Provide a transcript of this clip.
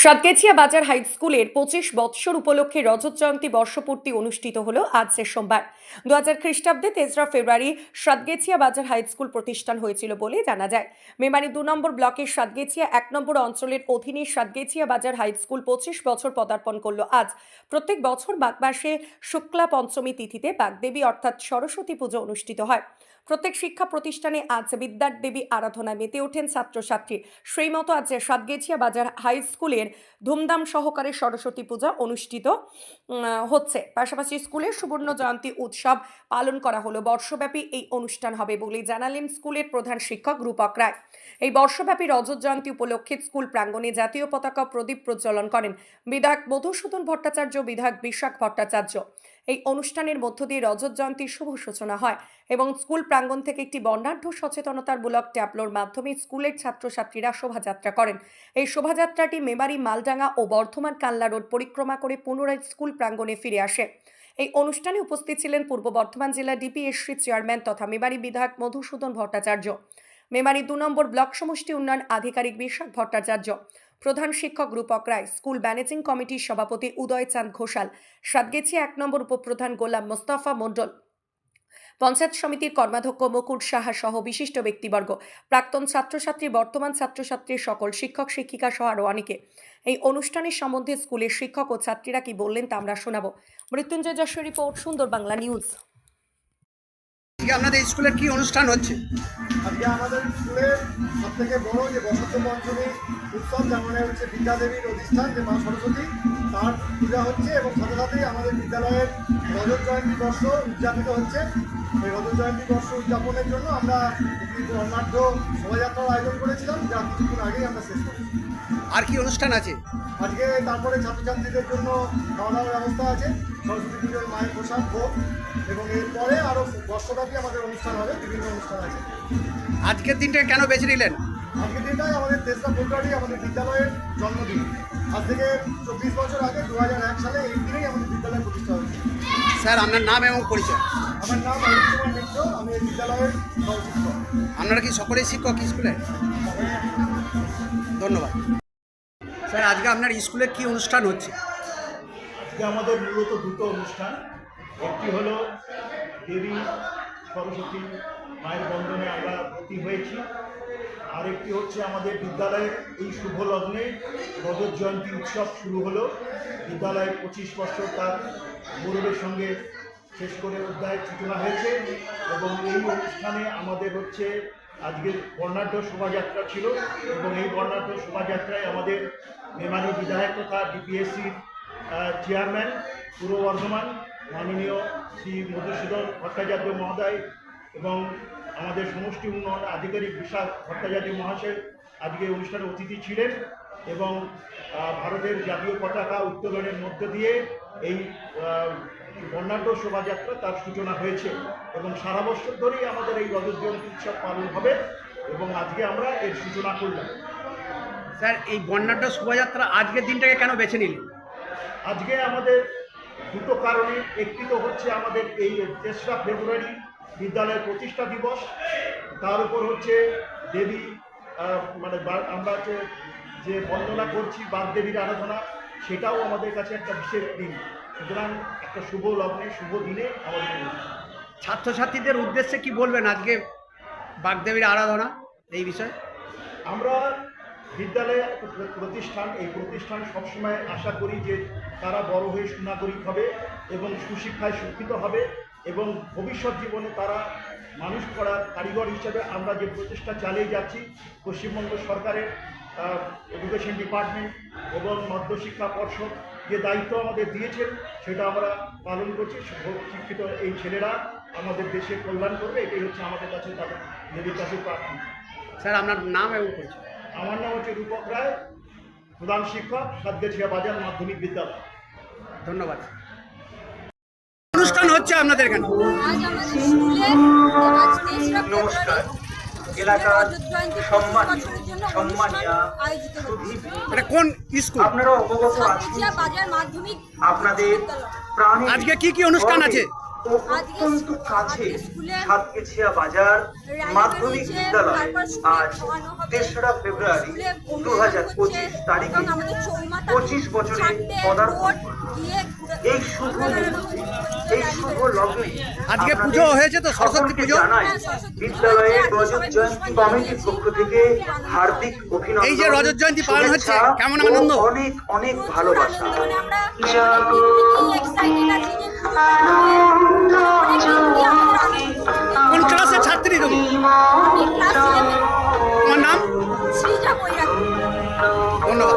সাতগেছিয়া বাজার হাই স্কুলের 25 বৎসর উপলক্ষে রজত জয়ন্তী বর্ষপূর্তি অনুষ্ঠিত হলো আজ সোমবার 2000 খ্রিস্টাব্দে 3রা ফেব্রুয়ারি সাতগেছিয়া বাজার হাই স্কুল প্রতিষ্ঠান হয়েছিল বলে জানা যায়। মেমারি 2 নম্বর ব্লকের সাতগেছিয়া 1 নম্বর অঞ্চলের অধীনে সাতগেছিয়া বাজার হাই স্কুল 25 বছর পদার্পণ করলো আজ। প্রত্যেক বছর বাগ মাসে শুক্লা পঞ্চমী তিথিতে বাগদেবী অর্থাৎ সরস্বতী পুজো অনুষ্ঠিত হয়। প্রত্যেক শিক্ষা প্রতিষ্ঠানে আজ বিদ্যার দেবী আরাধনায় মেতে ওঠেন ছাত্রছাত্রী। সেই মতো আজ সাতগেছিয়া বাজার হাই স্কুলের ধুমধাম সহকারে সরস্বতী পূজা অনুষ্ঠিত হচ্ছে। পাশাপাশি স্কুলের সুবর্ণ জয়ন্তী উৎসব পালন করা হলো। বর্ষব্যাপী এই অনুষ্ঠান হবে বলে জানালেন স্কুলের প্রধান শিক্ষক রূপক রায়। এই বর্ষব্যাপী রজত জয়ন্তী উপলক্ষে স্কুল প্রাঙ্গণে জাতীয় পতাকা প্রদীপ প্রজ্বলন করেন বিধায়ক মধুসূদন ভট্টাচার্য, বিধায়ক বিশাখ ভট্টাচার্য। এই অনুষ্ঠানের মধ্য দিয়ে রজত জয়ন্তীর শুভ সূচনা হয় এবং স্কুল প্রাঙ্গণ থেকে একটি বর্ণাঢ্য সচেতনতামূলক ট্যাবলোর মাধ্যমে স্কুলের ছাত্রছাত্রীরা শোভাযাত্রা করেন। এই শোভাযাত্রাটি মেমারি, মালডাঙ্গা ও বর্ধমান কানলা রোড পরিক্রমা করে পুনরায় স্কুল প্রাঙ্গণে ফিরে আসে। এই অনুষ্ঠানে উপস্থিত ছিলেন পূর্ব বর্ধমান জেলা ডিপিএসসি চেয়ারম্যান তথা মেমারি বিধায়ক মধুসূদন ভট্টাচার্য, মেমারি 2 নম্বর ব্লক সমষ্টি উন্নয়ন আধিকারিক বিশাখ ভট্টাচার্য, প্রধান শিক্ষক রূপক রায়, স্কুল ম্যানেজিং কমিটির সভাপতি উদয় চাঁদ ঘোষাল, সাতগেছিয়া 1 নম্বর উপপ্রধান গোলাম মোস্তফা মণ্ডল, পঞ্চায়েত সমিতির কর্মাধ্যক্ষ মুকুট সাহা সহ বিশিষ্ট ব্যক্তিবর্গ, প্রাক্তন ছাত্রছাত্রী, বর্তমান ছাত্রছাত্রীর সকল শিক্ষক শিক্ষিকা সহ আরও অনেকে। এই অনুষ্ঠানের সম্বন্ধে স্কুলের শিক্ষক ও ছাত্রীরা কি বললেন তা আমরা শোনাবো। মৃত্যুঞ্জয় যশোর রিপোর্ট, সুন্দর বাংলা নিউজ। আপনাদের স্কুলের কি অনুষ্ঠান হচ্ছে? আজকে আমাদের স্কুলের সবথেকে বড় যে বসন্ত পঞ্চমী উৎসব, যার মানে হচ্ছে বিদ্যাদেবীর অধিষ্ঠান যে মা সরস্বতী, তার পূজা হচ্ছে এবং সাথে সাথেই আমাদের বিদ্যালয়ের রজত জয়ন্তী বর্ষ উদযাপিত হচ্ছে। এই রজত জয়ন্তী বর্ষ উদযাপনের জন্য আমরা একটি বর্ণাঢ্য শোভাযাত্রার আয়োজন করেছিলাম, যা কিছুক্ষণ আগেই আমরা শেষ করেছি। আর কি অনুষ্ঠান আছে আজকে? তারপরে ছাত্রছাত্রীদের জন্য খাওয়া দাওয়ার ব্যবস্থা আছে, সরস্বতী পুজোর মায়ের প্রসাদ ভোগ, এবং এরপরে আরও বর্ষব্যাপী আমাদের অনুষ্ঠান হবে, বিভিন্ন অনুষ্ঠান আছে। আজকের দিনটা কেন বেছে নিলেন? আজকের দিনটাই আমাদের 3রা ফেব্রুয়ারি আমাদের বিদ্যালয়ের জন্মদিন। আজ থেকে 24 বছর আগে 2001 সালে এই দিনেই আমাদের বিদ্যালয় প্রতিষ্ঠা হয়েছে। স্যার, আপনার নাম এবং পরিচয়? আমার নাম অরুণ কুমার মিত্র, আমি এই বিদ্যালয়ের সহশিক্ষক। আপনারা কি সকলেই শিক্ষক স্কুলে? ধন্যবাদ। স্যার, আজকে আপনার স্কুলে কি অনুষ্ঠান হচ্ছে? আজকে আমাদের মূলত দুটো অনুষ্ঠান। একটি হলো দেবী সরস্বতী মায়ের বন্দনে আমরা ভর্তি হয়েছি, আরেকটি হচ্ছে আমাদের বিদ্যালয়ের এই শুভ লগ্নে রজত জয়ন্তী উৎসব শুরু হলো। বিদ্যালয়ের 25 বছর তার গৌরবের সঙ্গে শেষ করে অধ্যায়ের সূচনা হয়েছে এবং এই অনুষ্ঠানে আমাদের হচ্ছে আজকে বর্ণাঢ্য শোভাযাত্রা ছিল এবং এই বর্ণাঢ্য শোভাযাত্রায় আমাদের মেমারি বিধায়ক তথা ডিপিএসসির চেয়ারম্যান পূর্ব বর্ধমান মাননীয় শ্রী মধুসূদন ভট্টাচার্য মহোদয় এবং আমাদের সমষ্টি উন্নয়ন আধিকারিক বিশাখ ভট্টাচার্য মহাশয় আজকে অনুষ্ঠানে অতিথি ছিলেন এবং ভারতের জাতীয় পতাকা উত্তোলনের মধ্য দিয়ে এই বর্ণাঢ্য শোভাযাত্রা তার সূচনা হয়েছে এবং সারা বছর ধরেই আমাদের এই রজত জয়ন্তী উৎসব পালন হবে এবং আজকে আমরা এর সূচনা করলাম। স্যার, এই বর্ণাঢ্য শোভাযাত্রা আজকের দিনটাকে কেন বেছে নিলেন? আজকে আমাদের দুটো কারণে, একটি তো হচ্ছে আমাদের এই 3রা ফেব্রুয়ারি বিদ্যালয়ের প্রতিষ্ঠা দিবস, তার উপর হচ্ছে দেবী মানে আমরা যে বন্দনা করছি বাগদেবীর আরাধনা, সেটাও আমাদের কাছে একটা বিশেষ দিন। সুতরাং একটা শুভ লগ্নে শুভ দিনে আমাদের ছাত্রছাত্রীদের উদ্দেশ্যে কি বলবেন আজকে বাগদেবীর আরাধনা এই বিষয়ে? আমরা বিদ্যালয়ে একটা প্রতিষ্ঠান, এই প্রতিষ্ঠান সবসময় আশা করি যে তারা বড় হয়ে সুনাগরিক হবে এবং সুশিক্ষায় শিক্ষিত হবে এবং ভবিষ্যৎ জীবনে তারা মানুষ করার কারিগর হিসেবে আমরা যে প্রচেষ্টা চালিয়ে যাচ্ছি, পশ্চিমবঙ্গ সরকারের এডুকেশন ডিপার্টমেন্ট এবং মধ্যশিক্ষা পর্ষদ যে দায়িত্ব আমাদের দিয়েছেন সেটা আমরা পালন করছি। শিক্ষিত এই ছেলেরা আমাদের দেশের কল্যাণ করবে, এটাই হচ্ছে আমাদের কাছে তাদের দেবীর কাছে প্রার্থনা। স্যার, আপনার নাম এবং পরিচয়? আমার নাম হচ্ছে রূপক রায়, প্রধান শিক্ষক, সাতগেছিয়া বাজার মাধ্যমিক বিদ্যালয়। ধন্যবাদ। অনুষ্ঠান হচ্ছে আপনাদের এখানে? আজ আমাদের স্কুলে আজ 3রা ফেব্রুয়ারি এলাকার সম্মানীয় আয়োজিত হচ্ছে। এটা কোন স্কুল? সাতগেছিয়া বাজার মাধ্যমিক আপনাদের বিদ্যালয়। আজকে কি কি অনুষ্ঠান আছে? অত্যন্ত কাছে স্কুলে সাতগেছিয়া বাজার র্যালি মাধ্যমিক বেরিয়েছে, বিদ্যালয়ে তারপর স্কুলে আজ খাওয়ানো হবে, 3রা ফেব্রুয়ারি স্কুলে অনুষ্ঠান 2025 হচ্ছে, তারিখে এবং আমাদের চৌমাথা 25 বছরে চারটে পদার্পণ রোড করবে। দিয়ে ঘুরে- এই শুভ মুহূর্তে, এই শুভ লগ্নে আজকে আপনাদের পুজো হয়েছে তো, সরস্বতী সকলকে পুজো? জানাই হ্যাঁ, সরস্বতী পুজো বিদ্যালয়ের হয়েছে, রজত সবাই জয়ন্তী পুষ্পাঞ্জলি কমিটির দিয়েছি। পক্ষ থেকে হার্দিক অভিনন্দন। এই যে রজত জয়ন্তী পালন হচ্ছে, শুভেচ্ছা কেমন ও আনন্দ? অনেক অনেক প্রচুর ভালোবাসা। আনন্দ, মানে আমরা অনেক excited আছি যে পুজোটা হবে। অনেক দিন দিয়ে আমাদের আনন্দ। কোন ক্লাসের ছাত্রী তুমি? আমি ক্লাস 11 তোমার নাম? সৃজা বৈরাগী। ধন্যবাদ।